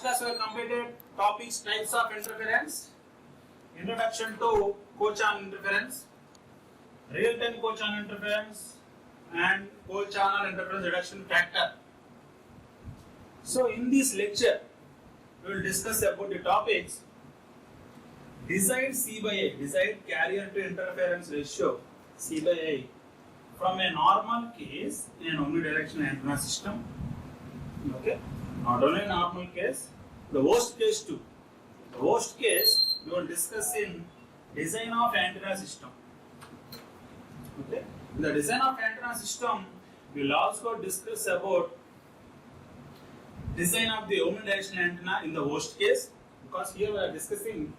class we have completed topics types of interference, introduction to co-channel interference, real-time co-channel interference, and co-channel interference reduction factor. So in this lecture, we will discuss about the topics desired C by A, desired carrier to interference ratio C by A from a normal case in an omnidirectional antenna system. Okay, not only a normal case, the worst case too. The worst case we will discuss in design of antenna system. Okay, in the design of antenna system, we will also discuss about design of the omnidirectional antenna in the worst case, because here we are discussing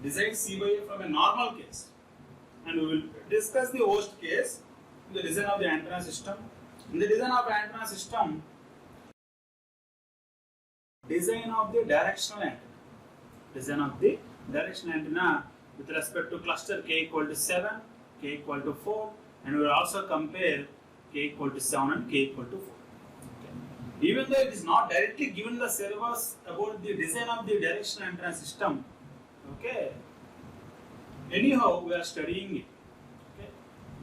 design C by A from a normal case, and we will discuss the worst case in the design of the antenna system. In the design of antenna system, design of the directional antenna, design of the directional antenna with respect to cluster k equal to 7, k equal to 4, and we will also compare k equal to 7 and k equal to 4. Okay. Even though it is not directly given in the syllabus about the design of the directional antenna system, okay, anyhow we are studying it, okay,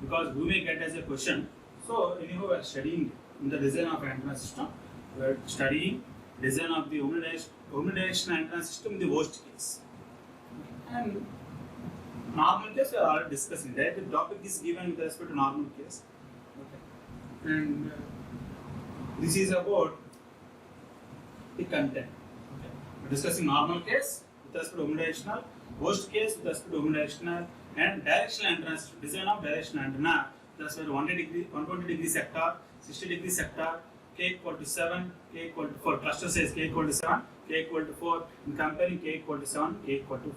because we may get as a question. So anyhow we are studying it. In the design of antenna system, we are studying design of the omnidirectional antenna system in the worst case. And normal case we are already discussing that. The topic is given with respect to normal case. Okay. And this is about the content. Okay. We are discussing normal case with respect to omnidirectional, worst case with respect to omnidirectional, and directional antenna system, design of directional antenna with respect to 120 degree sector, 60 degree sector, k equal to 7, k equal to 4, cluster size k equal to 7, k equal to 4, in comparing k equal to 7, k equal to 4.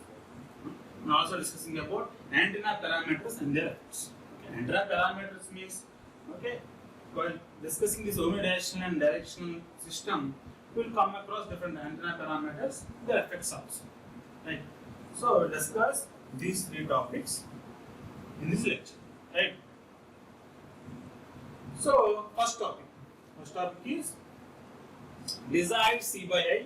And also discussing about antenna parameters and their effects. Okay. Antenna parameters means, okay, while discussing this omnidirectional and directional system, we will come across different antenna parameters, their effects also. Right. So we'll discuss these three topics in this lecture. Right. So first topic is desired C by A,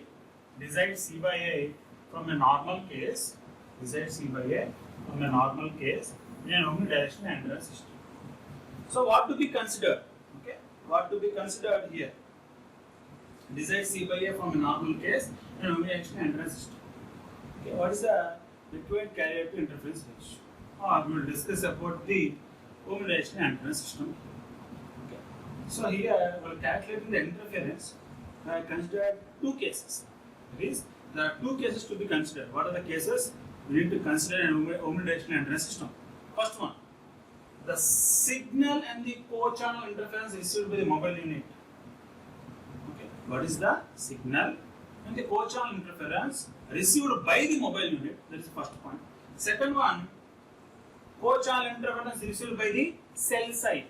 desired C by A from a normal case, desired C by A from a normal case in an omnidirectional antenna system. So what to be considered? Okay, what to be considered here? Desired C by A from a normal case in an omnidirectional antenna system. Okay, what is the required carrier to interference ratio? We will discuss about the omnidirectional antenna system. So here, while calculating the interference, I considered two cases. That is, there are two cases to be considered. What are the cases? We need to consider an omnidirectional antenna system. First one, the signal and the co-channel interference received by the mobile unit. Okay, what is the signal and the co-channel interference received by the mobile unit? That is the first point. Second one, co-channel interference received by the cell site.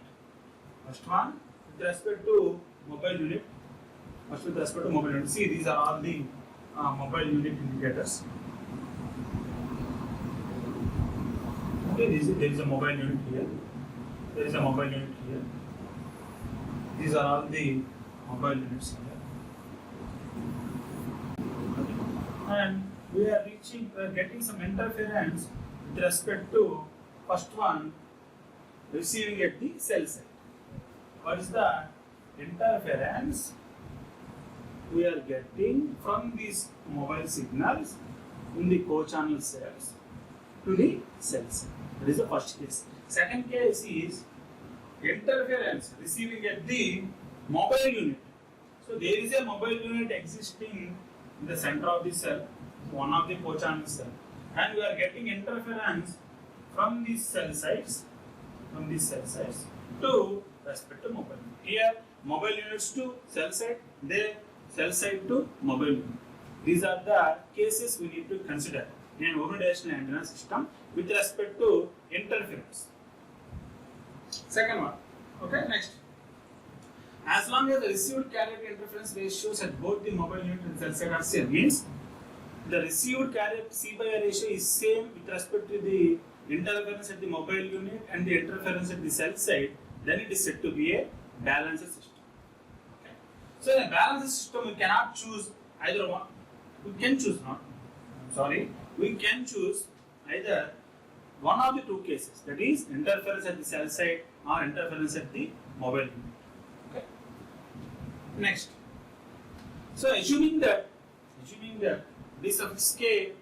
First one, with respect to mobile unit. First with respect to mobile unit. See, these are all the mobile unit indicators. Okay, there is a mobile unit here. There is a mobile unit here. These are all the mobile units here. Okay. And we are getting some interference with respect to first one, receiving at the cell site. What is the interference we are getting from these mobile signals in the co-channel cells to the cells? That is the first case. Second case is interference receiving at the mobile unit. So there is a mobile unit existing in the center of the cell, one of the co-channel cell, and we are getting interference from these cell sites, to respect to mobile unit. Here, mobile units to cell site, there cell site to mobile unit. These are the cases we need to consider in an omnidirectional antenna system with respect to interference. Second one. Okay, next. As long as the received carrier to interference ratios at both the mobile unit and cell site are same, means the received carrier to C by A ratio is same with respect to the interference at the mobile unit and the interference at the cell site, then it is said to be a balanced system. Okay. So in a balanced system, we cannot choose either one. we can choose we can choose either one of the two cases, that is interference at the cell site or interference at the mobile unit. Okay. Next, so assuming that d suffix k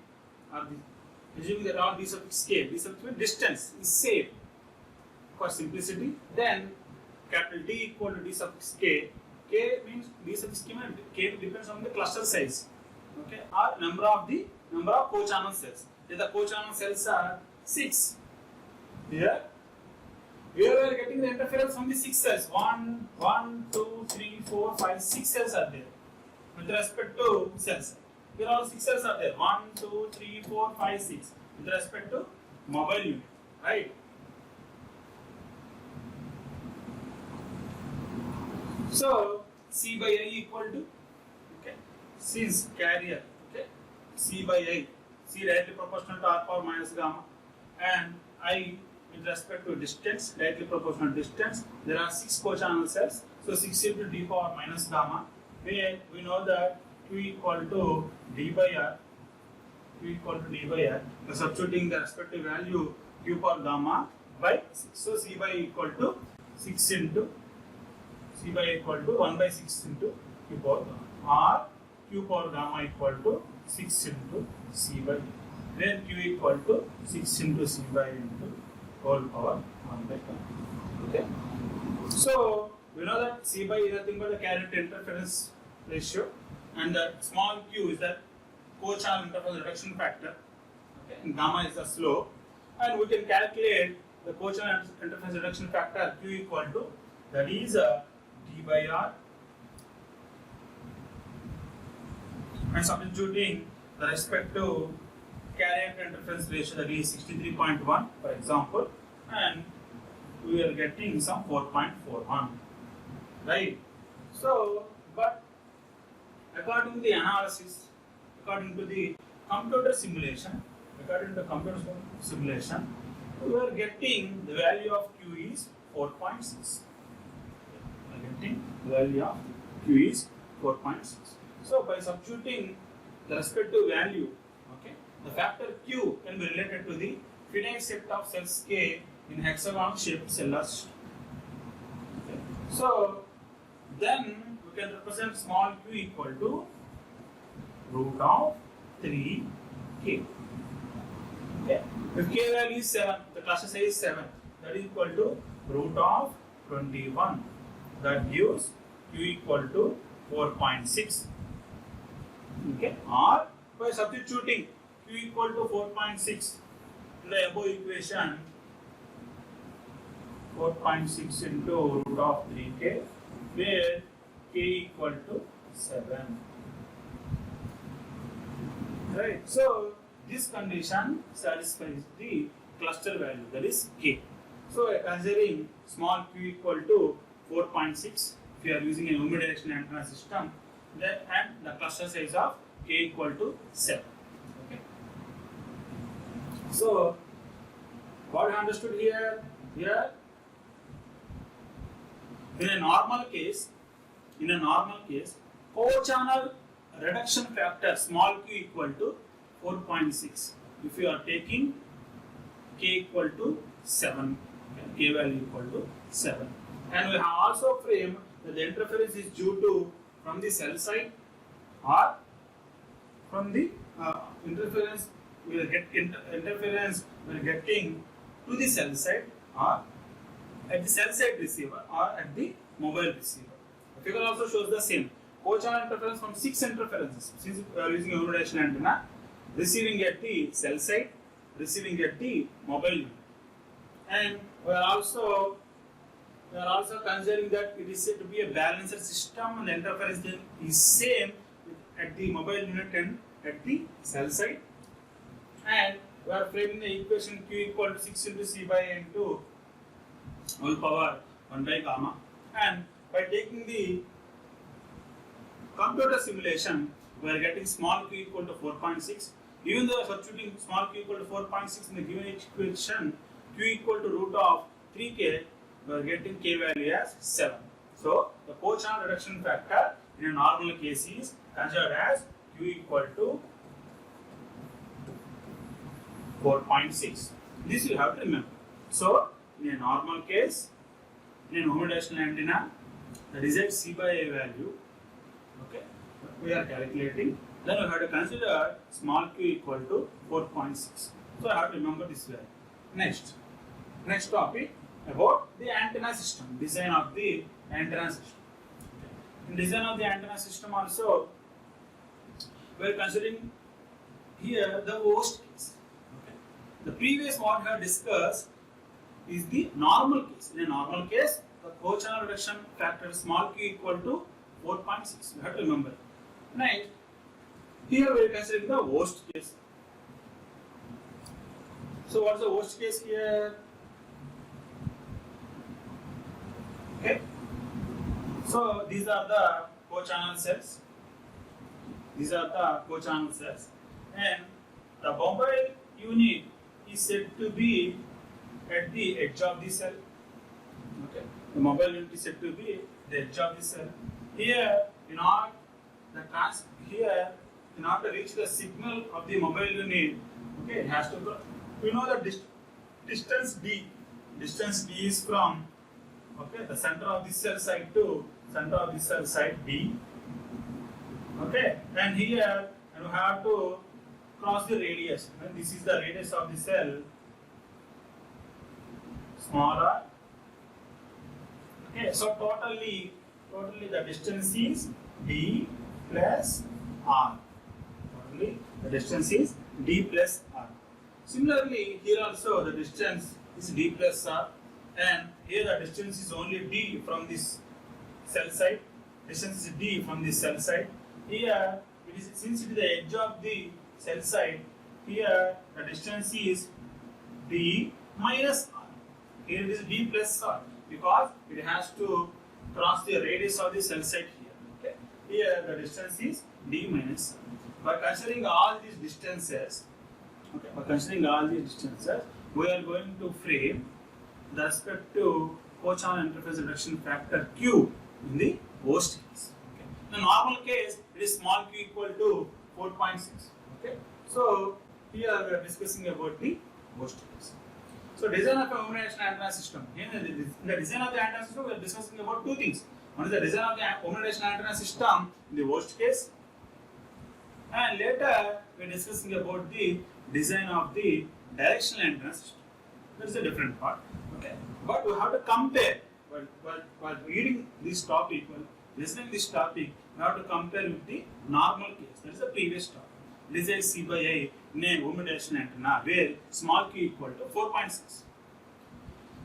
or assuming that all d suffix k, distance is same for simplicity, then capital D equal to d suffix k. K means d suffix k depends on the cluster size, okay, or number of co-channel cells. If the co-channel cells are 6, here we are getting the interference from the 6 cells. 1, 2, 3, 4, 5, 6 cells are there with respect to cells. Here all 6 cells are there. 1, 2, 3, 4, 5, 6 with respect to mobile unit, right? So C by I equal to, okay, since carrier, okay, C by I, C directly proportional to r power minus gamma, and I with respect to distance, directly proportional distance. There are 6 co-channel cells, so 6 into d power minus gamma, where we know that Q equal to d by r. So substituting the respective value Q power gamma by 6. So C by equal to 6 into C by equal to 1 by 6 into Q power gamma, or Q power gamma equal to 6 into C by, then Q equal to 6 into C by into whole power 1 by gamma. Okay. So we know that C by is nothing but the carrier to interference ratio, and the small q is the co-channel interference reduction factor. Okay. And gamma is the slope, and we can calculate the co-channel interference reduction factor Q equal to, that is d by r, and substituting the respective carrier to interference ratio, that is 63.1 for example, and we are getting some 4.41, right? So, but according to the analysis, according to the computer simulation, we are getting the value of Q is 4.6. The value of Q is 4.6. So by substituting the respective value, okay, the factor Q can be related to the finite set of cells K in hexagon shaped cellular system. Okay. So then we can represent small q equal to root of 3k. Okay. If k value is 7, the cluster size is 7, that is equal to root of 21. That gives q equal to 4.6. Okay. Or by substituting q equal to 4.6 in the above equation, 4.6 into root of 3k, where k equal to 7. Right. So this condition satisfies the cluster value, that is k. So considering small q equal to 4.6, if you are using a unidirectional antenna system, then and the cluster size of k equal to 7. Okay. So what I understood here, in a normal case, co-channel reduction factor small q equal to 4.6. If you are taking k equal to 7, okay, k value equal to 7, and we have also framed that the interference is due to from the cell side or from the interference we will get interference we are getting to the cell side or at the cell side receiver or at the mobile receiver. The figure also shows the same. Co-channel interference from 6 interferences, since we are using a unidirectional antenna, receiving at the cell side, receiving at the mobile unit. And we are also considering that it is said to be a balancer system, and the interference is same at the mobile unit and at the cell side. And we are framing the equation q equal to 6 into c by n into whole power 1 by gamma. And by taking the computer simulation, we are getting small q equal to 4.6. Even though substituting small q equal to 4.6 in the given equation, q equal to root of 3k, we are getting k value as 7. So the co-channel reduction factor in a normal case is considered as q q equal to 4.6. This you have to remember. So, in a normal case, in a omnidirectional antenna, the desired C by A value, okay, we are calculating. Then we have to consider small q equal to 4.6. So, I have to remember this value. Next topic about the antenna system, design of the antenna system. In design of the antenna system also, we are considering here the worst case. Okay. The previous what we have discussed is the normal case. In a normal case, the co-channel reduction factor small q equal to 4.6. You have to remember. Next, here we are considering the worst case. So, what is the worst case here? Okay. So, these are the co-channel cells. These are the co-channel cells, and the mobile unit is said to be at the edge of the cell. Okay. The mobile unit is said to be the edge of the cell. Here, in order to reach the signal of the mobile unit, okay, it has to go. We know the distance d. Distance d is from, okay, the center of the cell site to center of the cell site d. Okay, and here and we have to cross the radius. And this is the radius of the cell, small r. Okay, so totally the distance is d plus r. Totally the distance is d plus r. Similarly, here also the distance is d plus r, and here the distance is only d from this cell site. Distance is d from this cell site. Here, since it is the edge of the cell site, here the distance is d minus r. Here it is d plus r because it has to cross the radius of the cell site here. Okay. Here the distance is d minus r. By considering all these distances, we are going to frame the respect to co-channel interface reduction factor q in the worst case. Okay. In the normal case, it is small q equal to 4.6. Okay. So here we are discussing about the worst case. So design of a omnidirectional antenna system. In the design of the antenna system, we are discussing about two things. One is the design of the omnidirectional antenna system in the worst case, and later we are discussing about the design of the directional antenna system. That is a different part. Okay. But we have to compare while reading this topic, while listening this topic, we have to compare with the normal case. That is the previous topic. Design C by I in a omnidirectional antenna where small q equal to 4.6.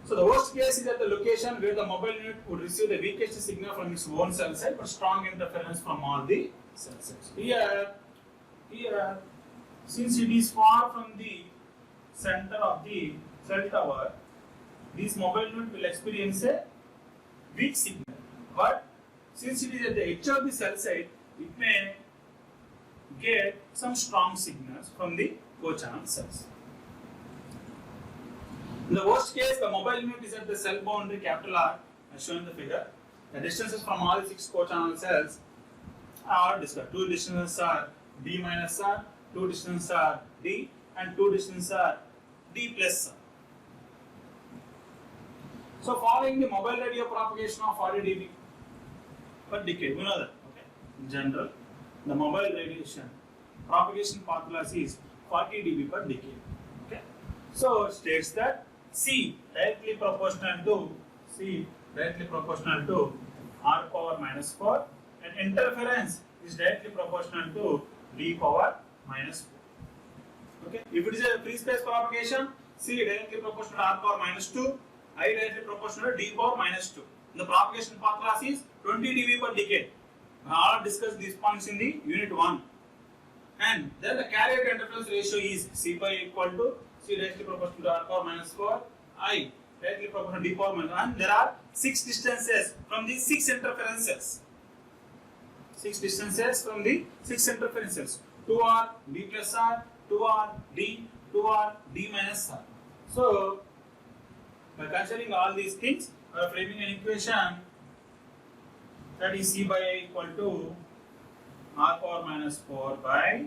So the worst case is at the location where the mobile unit would receive the weakest signal from its own cell site but strong interference from all the cell sites. Here, since it is far from the center of the cell tower, this mobile unit will experience a weak signal. But since it is at the edge of the cell site, it may get some strong signals from the co-channel cells. In the worst case, the mobile unit is at the cell boundary capital R, as shown in the figure. The distances from all the 6 co-channel cells are discussed. 2 distances are d minus r, 2 distances are d, and 2 distances are d plus r. So, following the mobile radio propagation of 40 dB per decade, we know that. Okay. In general, the mobile radiation propagation path loss is 40 dB per decade. Okay. So, it states that C directly proportional to r power minus 4, and interference is directly proportional to d power minus 4. Okay. If it is a free space propagation, C directly proportional to r power minus 2, I directly proportional to d power minus 2. The propagation path loss is 20 dB per decade. We have discussed these points in the unit 1. And then the carrier to interference ratio is C by equal to C directly proportional to r power minus 4, I directly proportional to d power minus 1. And there are 6 distances from the 6 interferences. 6 distances from the 6 interferences. 2r d plus r, 2r d, 2r d minus r. So, by considering all these things, we are framing an equation that is C by I equal to r power minus 4 by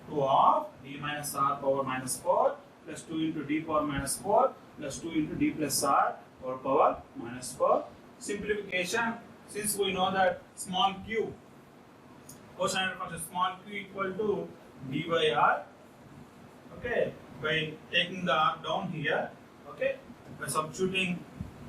2 of d minus r power minus 4 plus 2 into d power minus 4 plus 2 into d plus r power minus 4. Simplification, since we know that small q, quotient function small q equal to d by r, okay, by taking the r down here, okay, by substituting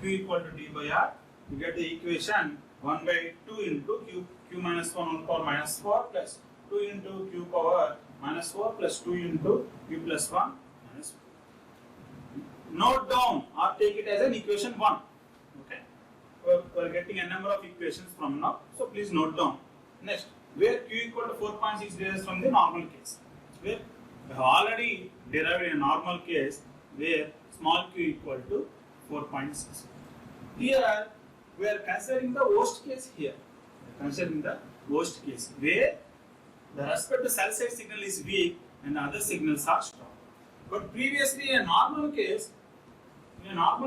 q equal to d by r, you get the equation 1 by 2 into q minus 1 whole power minus 4 plus 2 into q power minus 4 plus 2 into q plus 1 minus 4. Note down or take it as an equation 1. Okay, we are getting a number of equations from now, so please note down. Next, where q equal to 4.6 derives from the normal case, where we have already derived a normal case where small q equal to 4.6. Here we are considering the worst case here. We are considering the worst case where the respect to cell side signal is weak and the other signals are strong. But previously in a normal case, we are not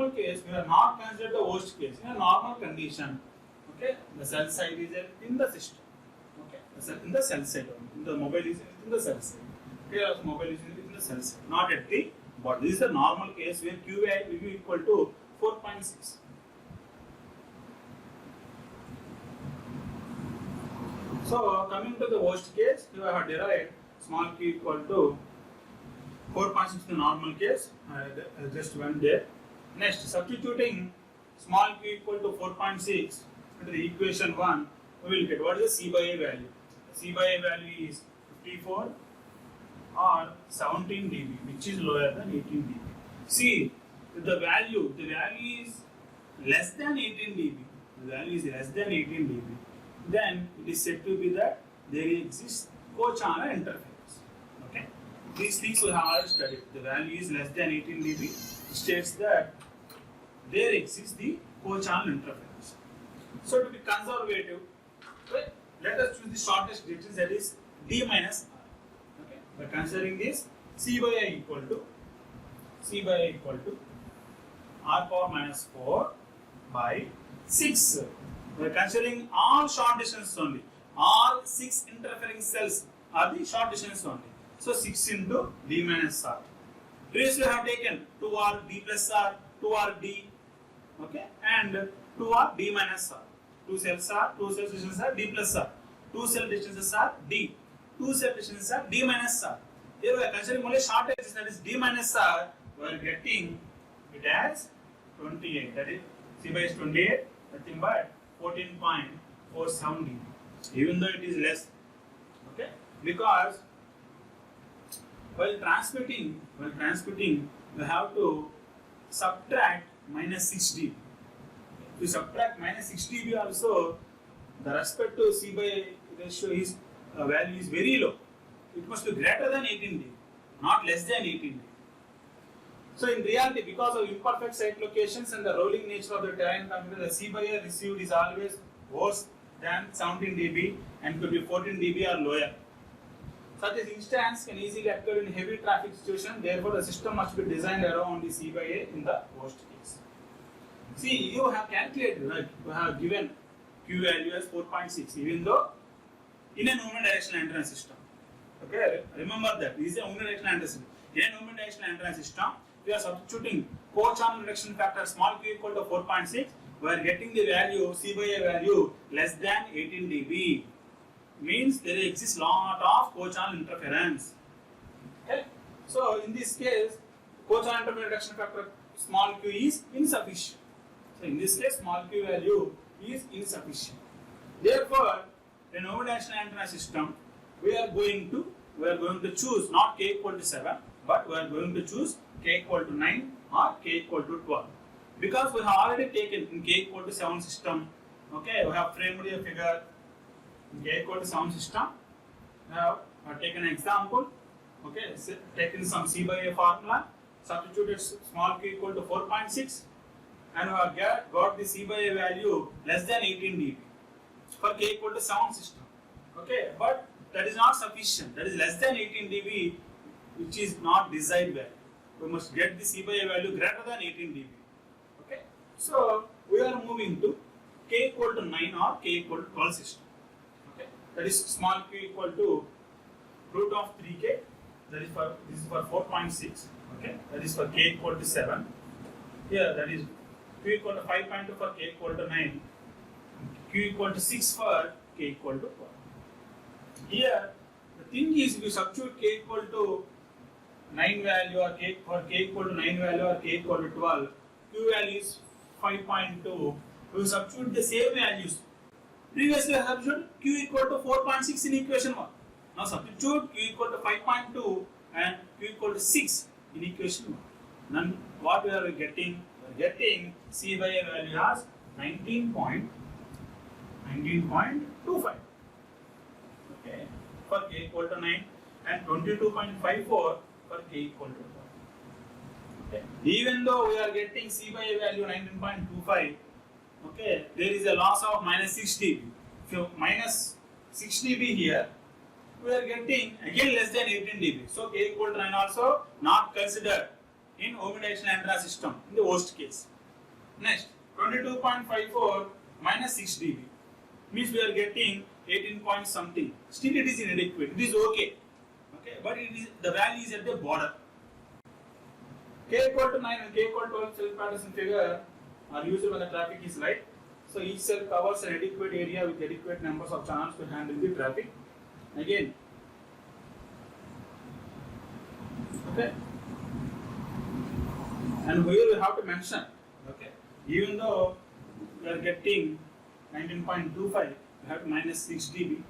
considered the worst case. In a normal condition, okay, the cell side is in the system. Okay, in the cell side only. The mobile is in the cell side. Here also mobile is in the cell side, not at the bottom. This is the normal case where q will be equal to 4.6. So coming to the worst case, you have derived small q equal to 4.6 in the normal case. Just went there. Next, substituting small q equal to 4.6 into the equation 1, we will get what is the C by A value. The C by A value is 54 or 17 dB, which is lower than 18 dB. See, the value is less than 18 dB. The value is less than 18 dB. Then it is said to be that there exists co-channel interference. Okay, these things we have already studied. The value is less than 18 dB. It states that there exists the co-channel interference. So to be conservative, right, let us choose the shortest distance, that is d minus r. Okay, by considering this, C by A equal to r power minus 4 by 6. We are considering all short distance only. All 6 interfering cells are the short distance only. So 6 into d minus r. Previously we have taken 2r d plus r, 2r d, okay, and 2r d minus r. Two cell distances are d plus r. Two cell distances are d. Two cell distances are d minus r. Here we are considering only short distance, that is d minus r. We are getting it as 28. That is C by is 28. Nothing but 14.47 dB. Even though it is less, okay, because while transmitting, we have to subtract minus 6 dB. If you subtract minus 6 dB also, the respect to C by ratio is value is very low. It must be greater than 18 dB, not less than 18 dB. So in reality, because of imperfect site locations and the rolling nature of the terrain computer, the C by A received is always worse than 17 dB and could be 14 dB or lower. Such an instance can easily occur in heavy traffic situation. Therefore, the system must be designed around the C by A in the worst case. See, you have calculated, right? You have given Q value as 4.6, even though in a omnidirectional antenna system. Okay, remember that this is a omnidirectional antenna system. In an omnidirectional antenna system, we are substituting co-channel reduction factor small q equal to 4.6. We are getting the value C by A value less than 18 dB. Means there exists lot of co-channel interference. Okay, so in this case, co-channel interference reduction factor small q is insufficient. So in this case, small q value is insufficient. Therefore, in omnidirectional antenna system, we are going to choose not k equal to 7, but we are going to choose k equal to 9 or k equal to 12. Because we have already taken in k equal to 7 system, okay, we have framed a figure in k equal to 7 system. Now, I have taken an example, okay, taken some C by A formula, substituted small q equal to 4.6, and we have got the C by A value less than 18 dB for k equal to 7 system. Okay, but that is not sufficient. That is less than 18 dB, which is not desired value. We must get the C by A value greater than 18 dB. Okay, so we are moving to k equal to 9 or k equal to 12 system. Okay, that is small q equal to root of 3k, that is for, this is for 4.6, okay, that is for k equal to 7. Here that is q equal to 5.2 for k equal to 9, q equal to 6 for k equal to 12. Here the thing is, if you substitute k equal to 9 value or k for k equal to 9 value or k equal to 12, q value is 5.2. We substitute the same values. Previously I substituted q equal to 4.6 in equation 1. Now substitute q equal to 5.2 and q equal to 6 in equation 1. Then what we are getting? We are getting C by A value as 19.25. Okay, for k equal to 9 and 22.54 for k equal to 12. Okay. Even though we are getting C by A value 19.25, okay, there is a loss of minus 6 dB. If you minus 6 dB here, we are getting again less than 18 dB. So k equal to 9 also not considered in omnidirectional antenna system in the worst case. Next, 22.54 minus 6 dB means we are getting 18 point something. Still it is inadequate. It is okay. Okay, but it is, the value is at the border. K equal to 9 and k equal to 12 cell Patterson figure are used when the traffic is light. So each cell covers an adequate area with adequate numbers of channels to handle the traffic. Again, okay, and here we have to mention, okay, even though we are getting 19.25, we have to minus 6 dB,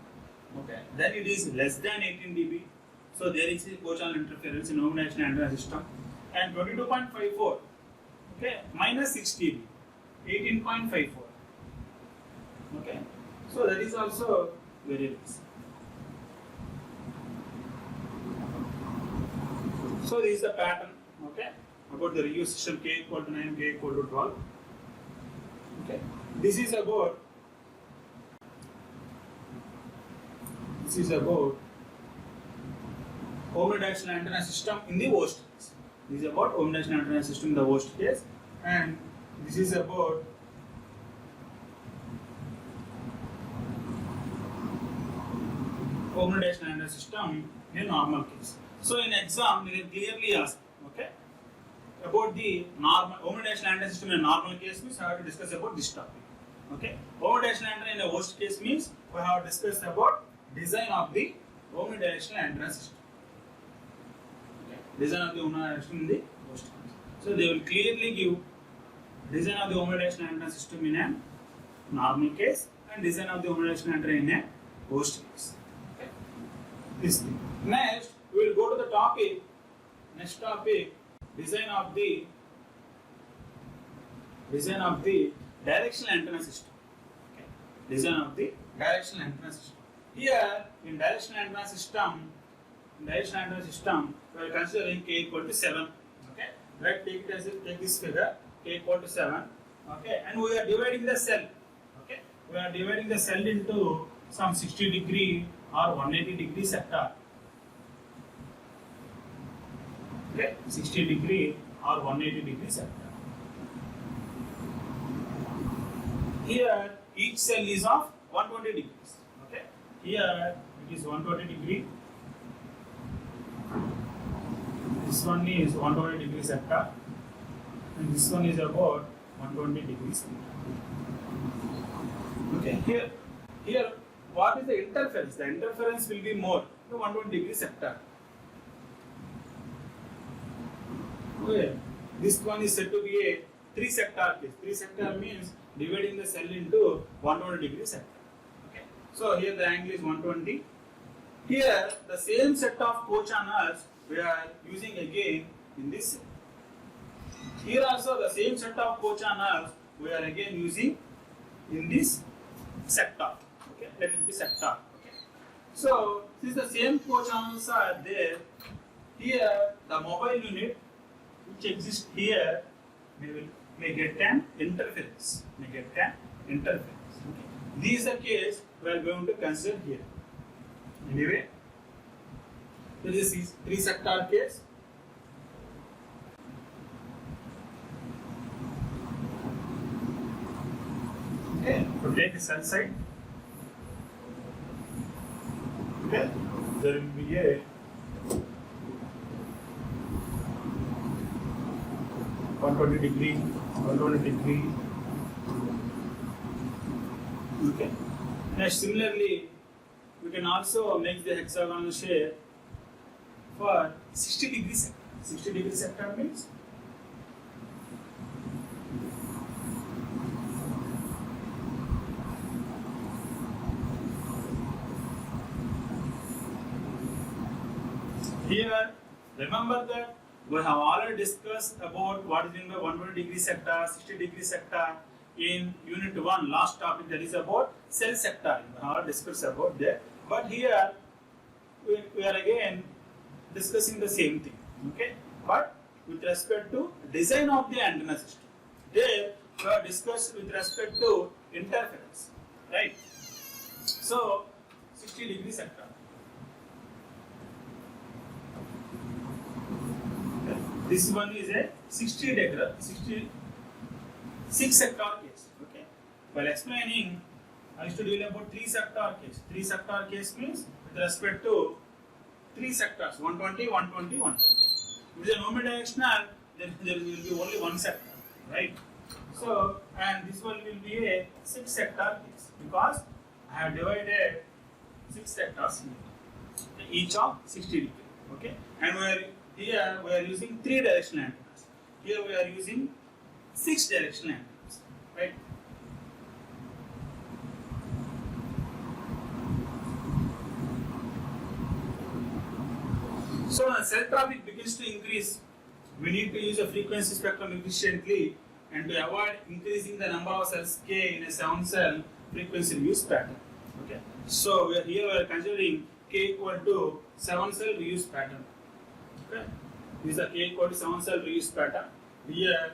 okay, then it is less than 18 dB. So there is a co-channel interference in omnidirectional antenna system. And 22.54, okay, minus 6 dB, 18.54, okay, so that is also very less. So this is the pattern, okay, about the reuse system k equal to 9, k equal to 12, okay. This is about omnidirectional antenna system in the worst case. This is about omnidirectional antenna system in the worst case, and this is about omnidirectional antenna system in a normal case. So in exam, they clearly ask, okay, about the normal omnidirectional antenna system in a normal case means I have to discuss about this topic. Okay, omnidirectional antenna in a worst case means we have discussed about design of the omnidirectional antenna system. Design of the omnidirectional system in the worst case. So they will clearly give design of the omnidirectional antenna system in a normal case and design of the omnidirectional antenna in a worst case. Okay. This thing. Next, we will go to the topic. Next topic, design of the directional antenna system. Okay. Design of the directional antenna system. Here in directional antenna system, we are considering k equal to 7. Okay, let take this figure k equal to 7. Okay, and we are dividing the cell. Okay, we are dividing the cell into some 60 degree or 180 degree sector. Okay, 60 degree or 180 degree sector. Here each cell is of 120 degrees. Okay, here it is 120 degree. This one is 120 degree sector, and this one is about 120 degrees. Okay, here, what is the interference? The interference will be more the 120 degree sector. Okay, this one is said to be a 3 sector case. 3 sector means dividing the cell into 120 degree sector. Okay, so here the angle is 120. Here the same set of co-channels we are using again in this. Here also the same set of co-channels we are again using in this sector. Okay, let it be sector. Okay. So since the same co-channels are there, here the mobile unit which exists here may get an interference. Okay. This is the case we are going to consider here. Anyway, this is 3 sector case. Okay, to take the cell side. Okay, there will be a 120 degree, 120 degree. Okay. Next, similarly, we can also make the hexagonal shape for 60 degree sector. 60 degree sector means here, remember that we have already discussed about what is in the 120 degree sector, 60 degree sector in unit 1, last topic, that is about cell sector. We have already discussed about that. But here we are again discussing the same thing. Okay, but with respect to design of the antenna system. There we have discussed with respect to interference, right? So 60 degree sector. This one is a 66 sector case. Okay. While explaining, I used to deal about 3 sector case. 3 sector case means with respect to 3 sectors, 120, 120, 120. If it is a omnidirectional, then there will be only 1 sector, right? So, and this one will be a 6 sector case because I have divided 6 sectors here, each of 60 degree. Okay, and here we are using 3 directional antennas. Here we are using 6 directional antennas, right? So when cell traffic begins to increase, we need to use a frequency spectrum efficiently and to avoid increasing the number of cells k in a 7-cell frequency reuse pattern. Okay. So we are considering k equal to 7-cell reuse pattern. Okay. This is a k equal to 7-cell reuse pattern. Here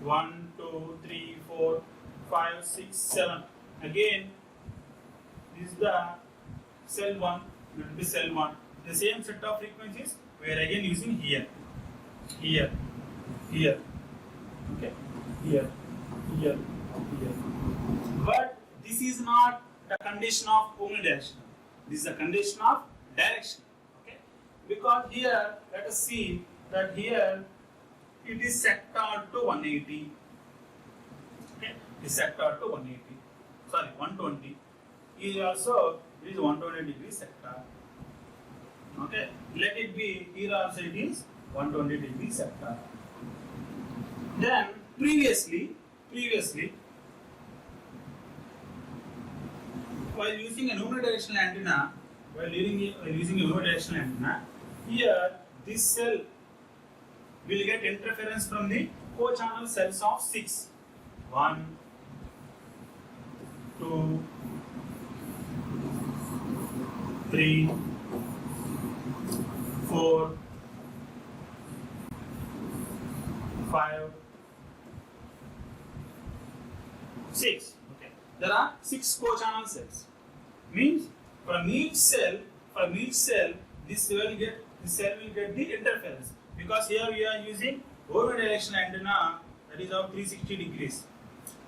1, 2, 3, 4, 5, 6, 7. Again, this is the cell 1, it will be cell 1. The same set of frequencies we are again using here, here, here, okay, here, here, here. But this is not the condition of omnidirectional. This is a condition of direction. Okay, because here let us see that here it is sector to 180. Okay, it is sector to 180. Sorry, 120. Here also it is 120 degree sector. Okay, let it be here also it is 120 degree sector. Then previously, while using a omnidirectional antenna, here this cell will get interference from the co-channel cells of 6. 1, 2, 3, 4, 5, 6. Okay. There are 6 co-channel cells. Means from each cell, this cell will get the interference. Because here we are using omnidirectional antenna, that is of 360 degrees.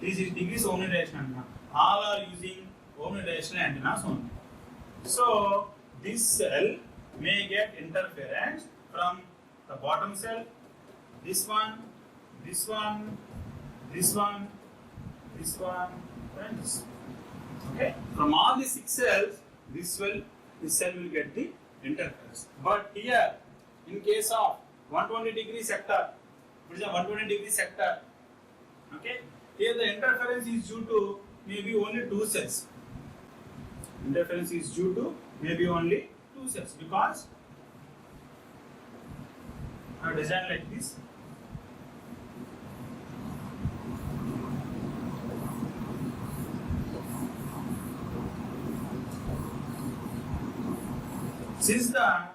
360 degrees omnidirectional antenna. All are using omnidirectional antennas only. So this cell may get interference from the bottom cell, this one, this one, this one, this one, and this one. Okay. From all the 6 cells, this cell will get the interference. But here, in case of 120 degree sector, which is a 120 degree sector, okay, here the interference is due to maybe only 2 cells. Interference is due to maybe only 2 cells because I have designed like this. Since the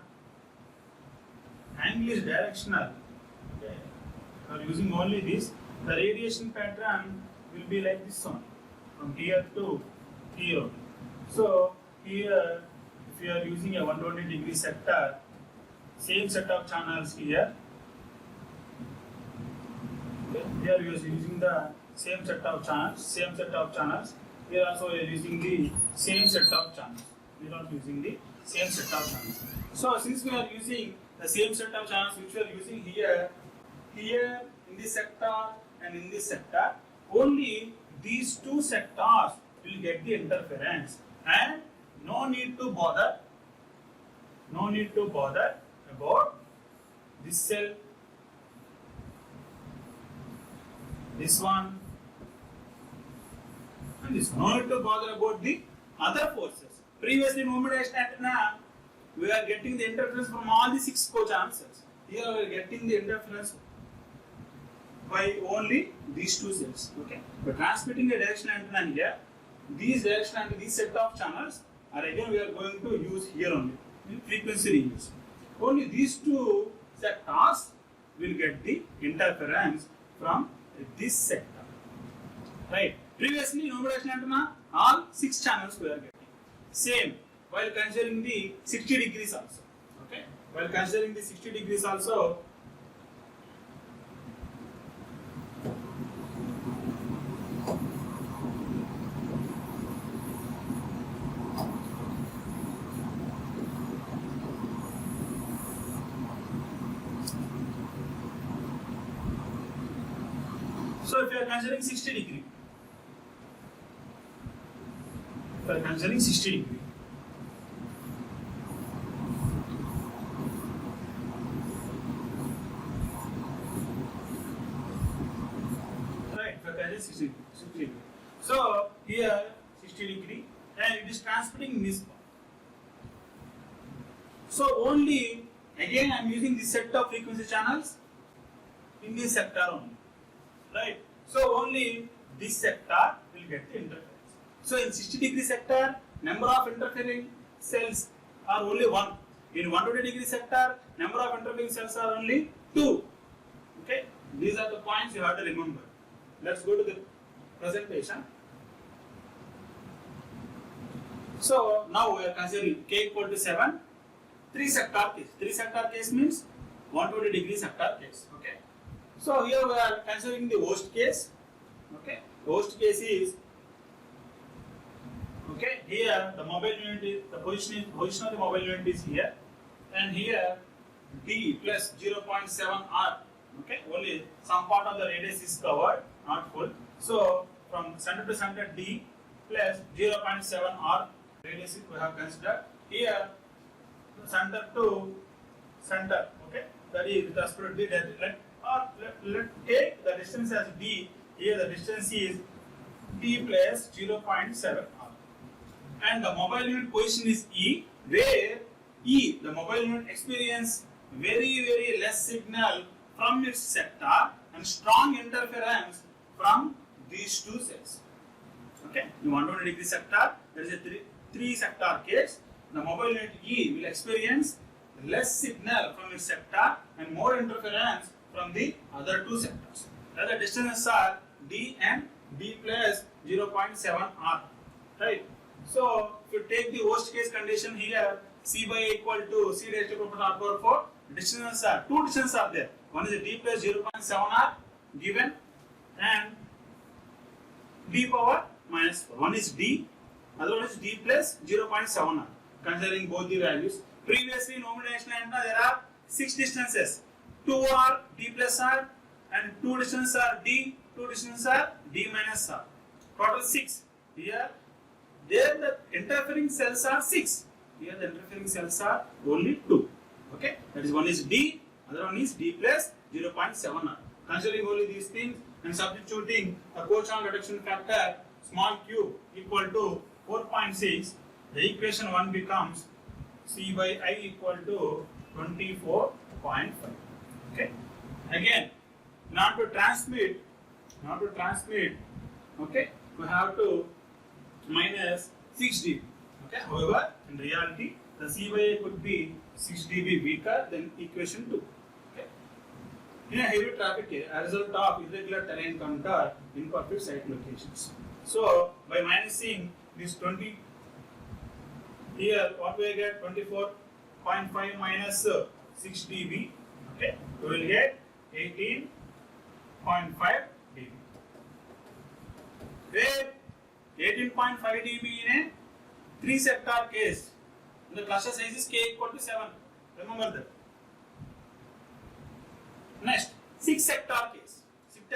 angle is directional, okay, we are using only this, the radiation pattern will be like this one, from here to here. So here, if you are using a 120 degree sector, same set of channels here. Okay. Here we are using the same set of channels. Here also we are using the same set of channels. we are not using the same set of channels. So since we are using the same set of channels which we are using here in this sector and in this sector, only these two sectors will get the interference, and no need to bother about this cell, this one, and this. No need to bother about the other forces. Previously in omnidirectional antenna, we are getting the interference from all the 6 co-channel cells. Here we are getting the interference by only these 2 cells. Okay. But transmitting a directional antenna here, these directional antenna, these set of channels are again we are going to use here only in frequency ranges. Only these 2 sectors will get the interference from this sector. Right. Previously in omnidirectional antenna, all 6 channels we are getting. Same while considering the 60 degrees also. Okay. While considering the 60 degrees also, so if you are considering 60 degree, right, if you are considering 60 degree. So here 60 degree and it is transmitting in this part. So only again I am using this set of frequency channels in this sector only. Right. So only this sector will get the interference. So in 60 degree sector, number of interfering cells are only 1. In 120 degree sector, number of interfering cells are only 2. Okay. These are the points you have to remember. Let's go to the presentation. So now we are considering k equal to 7, 3 sector case. 3 sector case means 120 degree sector case. Okay. So here we are considering the worst case. Okay. Worst case is, okay, here the mobile unit is, the position of the mobile unit is here, and here D plus 0.7 R. Okay, only some part of the radius is covered, not full. So from center to center D plus 0.7 R radius we have considered. Here center to center. Okay, that is with respect to D. Let's take the distance as D. Here the distance is D plus 0.7 R. And the mobile unit position is E, where E, the mobile unit experience very less signal from its sector and strong interference from these 2 cells. Okay, in 120 degree sector, there is a 3 sector case. The mobile unit E will experience less signal from its sector and more interference from the other 2 sectors. The distances are D and D plus 0.7 R. Right. So if you take the worst case condition here, C by A equal to C raised to the power R power 4, distances are 2 distances are there. One is D plus 0.7 R given, and D power minus 4. One is D, other one is D plus 0.7 R. Considering both the values. Previously in omnidirectional antenna there are 6 distances. 2 are D plus R and 2 distances are D, 2 distances are D minus R. Total 6. Here, there the interfering cells are 6. Here the interfering cells are only 2. Okay, that is one is D, other one is D plus 0.7 R. Considering only these things and substituting the co-channel reduction factor small q equal to 4.6, the equation 1 becomes C by I equal to 24.5. Okay. Again, not to transmit, okay, we have to minus 6 dB. Okay. However, in reality, the C by A could be 6 dB weaker than equation 2. Okay. In a heavy traffic case, as a result of irregular terrain contour in perfect site locations. So, by minusing this 20, here what we get 24.5 minus 6 dB. Okay, we will get 18.5 dB. Where 18.5 dB in a 3 sector case, the cluster size is k equal to 7. Remember that. Next, 6 sector case.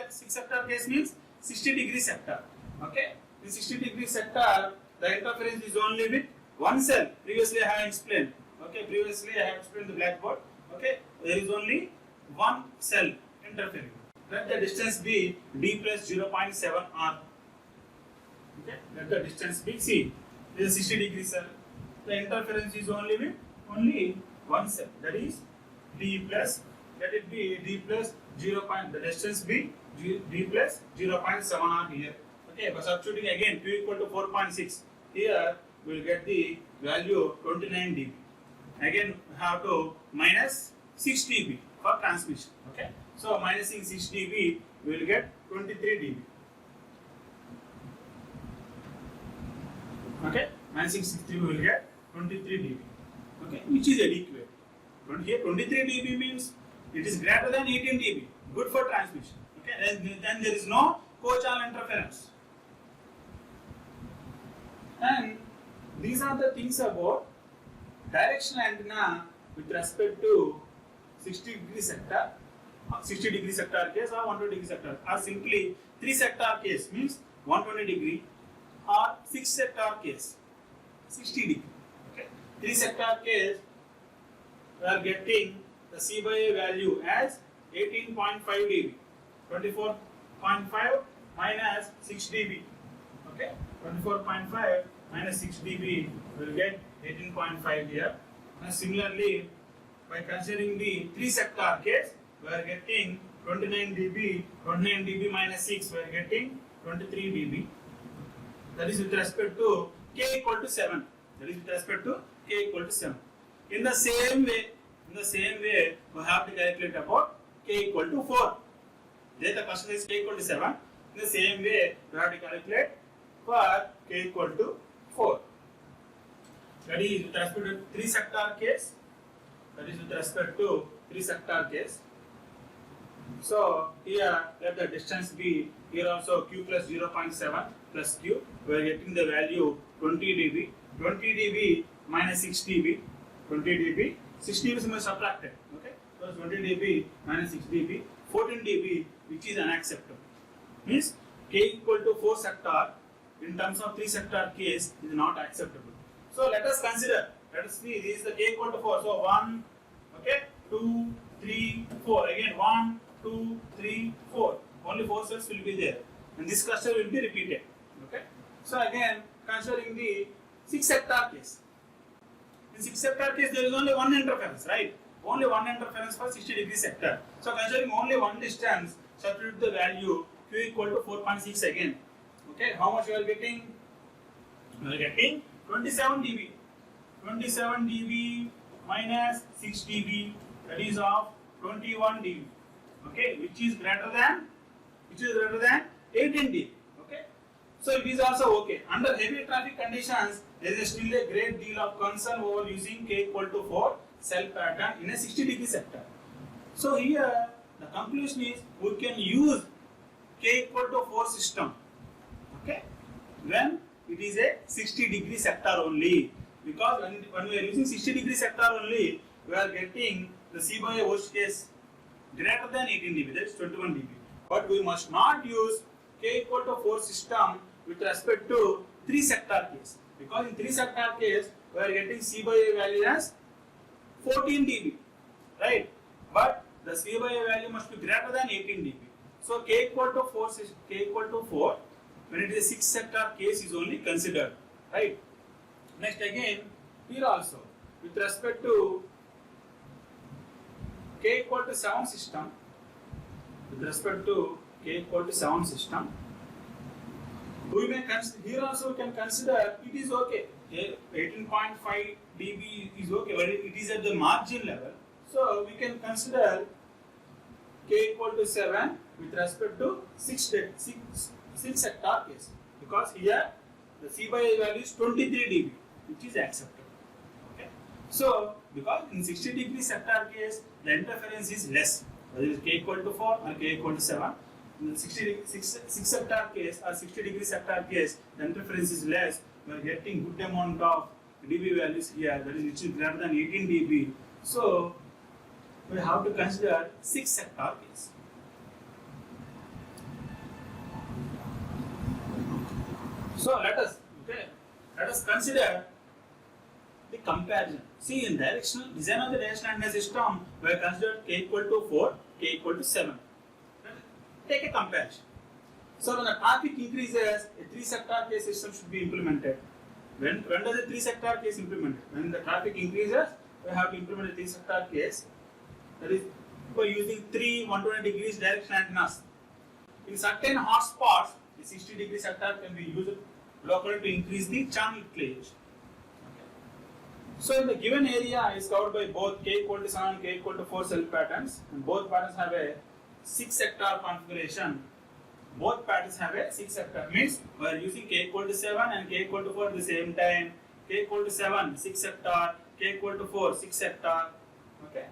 6 sector case means 60 degree sector. Okay, in 60 degree sector, the interference is only with one cell. Previously I have explained. Okay, previously I have explained the blackboard. Okay, there is only one cell interfering. Let the distance be d plus 0.7 r. Okay, let the distance be c. This is a 60 degree cell. The interference is only with only one cell. That is d plus. Let it be d plus 0. The distance be d plus 0.7 r here. Okay, but substituting again q equal to 4.6. Here we will get the value 29 dB. Again we have to minus 6 dB for transmission. Okay, so minusing 6 dB we will get 23 dB. Okay, minusing 6 dB we will get 23 dB. Okay, which is adequate. Here 23 dB means it is greater than 18 dB. Good for transmission. Okay, then there is no co-channel interference. And these are the things about directional antenna with respect to 60 degree sector, 60 degree sector case or 120 degree sector, or simply 3 sector case means 120 degree, or 6 sector case 60 degree. Okay, 3 sector case we are getting the C by A value as 18.5 dB, 24.5 minus 6 dB. Okay, 24.5 minus 6 dB will get 18.5 here. And similarly, by considering the 3 sector case, we are getting 29 dB. 29 dB minus 6, we are getting 23 dB. That is with respect to k equal to 7. That is with respect to k equal to 7. In the same way, we have to calculate about k equal to 4. There the question is k equal to 7. In the same way, we have to calculate for k equal to 4. That is with respect to 3 sector case. That is with respect to 3 sector case. So here let the distance be, here also q plus 0.7 plus q. We are getting the value 20 dB. 20 dB minus 6 dB. 20 dB. 6 dB is subtracted. Okay. So 20 dB minus 6 dB. 14 dB, which is unacceptable. Means k equal to 4 sector in terms of 3 sector case is not acceptable. So let us consider. Let us see. This is the k equal to 4. So 1, okay, 2, 3, 4. Again 1, 2, 3, 4. Only 4 cells will be there, and this cluster will be repeated. Okay. So again, considering the 6 sector case. In 6 sector case, there is only one interference, right? Only one interference for 60 degree sector. So considering only one distance, substitute the value q equal to 4.6 again. Okay, how much you are getting? You are getting 27 dB. 27 dB minus 6 dB, that is of 21 dB. Okay, which is greater than 18 dB. Okay, so it is also okay. Under heavy traffic conditions, there is still a great deal of concern over using k equal to 4 cell pattern in a 60 degree sector. So here the conclusion is we can use k equal to 4 system. Okay, when it is a 60 degree sector only, because when we are using 60 degree sector only, we are getting the C by A worst case greater than 18 dB, that is 21 dB. But we must not use k equal to 4 system with respect to 3 sector case, because in 3 sector case we are getting C by A value as 14 dB, right? But the C by A value must be greater than 18 dB. So k equal to 4 when it is a 6 sector case is only considered, right? Next again, here also with respect to k equal to 7 system, we may here also we can consider it is okay. 18.5 dB is okay, but it is at the margin level. So we can consider k equal to 7 with respect to 6 sector case, because here the C by A value is 23 dB, which is acceptable. Okay. So because in 60 degree sector case the interference is less, whether it is k equal to 4 or k equal to 7. In the 6 sector case or 60 degree sector case, the interference is less. we are getting good amount of dB values here, that is which is greater than 18 dB. So we have to consider 6 sector case. So let us consider the comparison. See, in directional design of the directional antenna system, we have considered k equal to 4, k equal to 7. Take a comparison. So when the traffic increases, a 3 sector case system should be implemented. When does a 3 sector case implemented? When the traffic increases, we have to implement a 3 sector case. That is by using 3 120 degrees directional antennas. In certain hotspots, the 60 degree sector can be used locally to increase the channel cleavage. So in the given area is covered by both k equal to 7 and k equal to 4 cell patterns, and both patterns have a 6 sector configuration. Both patterns have a 6 sector, means we are using k equal to 7 and k equal to 4 at the same time. K equal to 7 6 sector, k equal to 4 6 sector. Okay.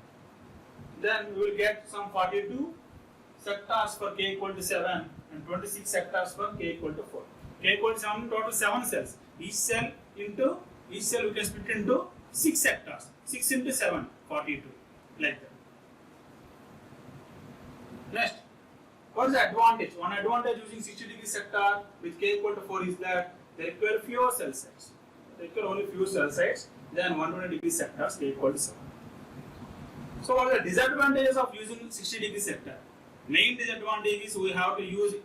Then we will get some 42 sectors for k equal to 7 and 26 sectors for k equal to 4. K equal to 7, total 7 cells. Each cell we can split into 6 sectors. 6 into 7, 42. Like that. Next, what is the advantage? One advantage using 60 degree sector with k equal to 4 is that they require fewer cell sites. They require only few cell sites than 120 degree sectors k equal to 7. So what are the disadvantages of using 60 degree sector? Main disadvantage is we have to use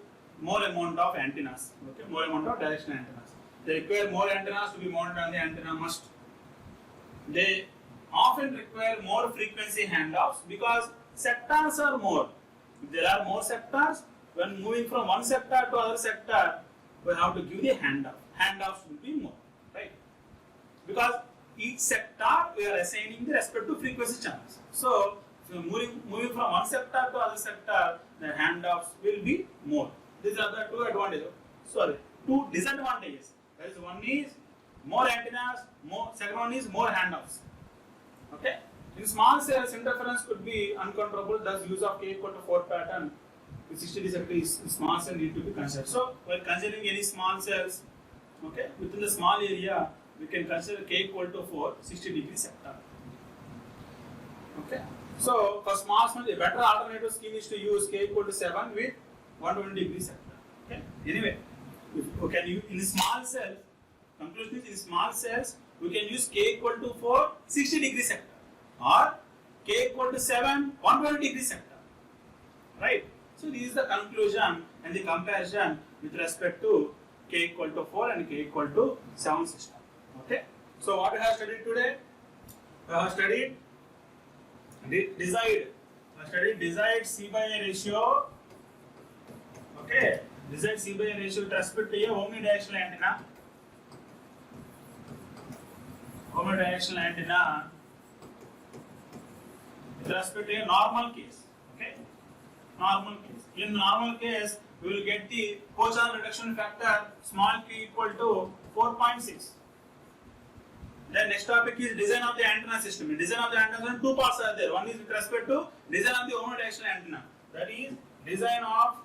more amount of antennas, okay, more amount of directional antennas. They require more antennas to be mounted on the antenna mast. They often require more frequency handoffs because sectors are more. If there are more sectors, when moving from one sector to other sector, we have to give the handoff. Handoffs will be more, right? Because each sector we are assigning the respective frequency channels. So moving from one sector to other sector, the handoffs will be more. These are the two disadvantages. That is, one is more antennas, second one is more handoffs. Okay. In small cells, interference could be uncontrollable. Thus, use of k equal to 4 pattern with 60 degree sector is small cell need to be considered. So, while considering any small cells, okay, within the small area, we can consider k equal to 4, 60 degree sector. Okay. So, for small cells, a better alternative scheme is to use k equal to 7 with 120 degree sector. Okay. Anyway, in small cells, conclusion is in small cells, we can use k equal to 4, 60 degree sector, or k equal to 7, 120 degree sector. Right? So this is the conclusion and the comparison with respect to k equal to 4 and k equal to 7 system. Okay? So what we have studied today? We have studied desired C by A ratio. Okay? Desired C by A ratio with respect to a omnidirectional antenna. Omnidirectional antenna with respect to a normal case. Okay? Normal case. In normal case, we will get the co-channel reduction factor small p equal to 4.6. Then next topic is design of the antenna system. In design of the antenna system, two parts are there. One is with respect to design of the omnidirectional antenna. That is design of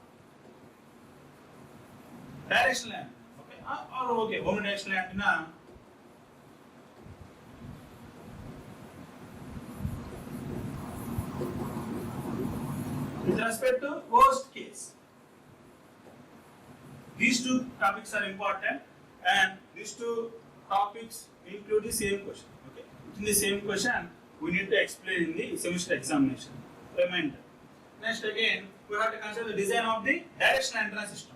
directional antenna. Okay, omnidirectional antenna. With respect to worst case, these two topics are important, and these two topics include the same question. Okay, in the same question, we need to explain in the semester examination. Reminder. Next, again, we have to consider the design of the directional antenna system.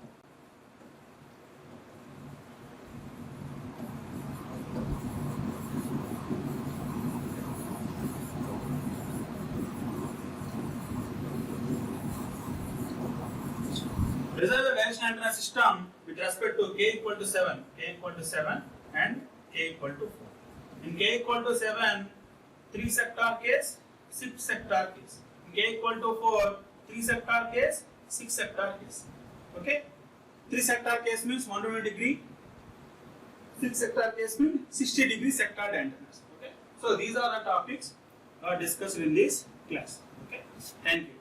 Design the directional antenna system with respect to k equal to 7 and k equal to 4. In k equal to 7, 3 sector case, 6 sector case. In k equal to 4, 3 sector case, 6 sector case. Okay? 3 sector case means 120 degree, 6 sector case means 60 degree sectored antennas. Okay? So these are the topics discussed in this class. Okay? Thank you.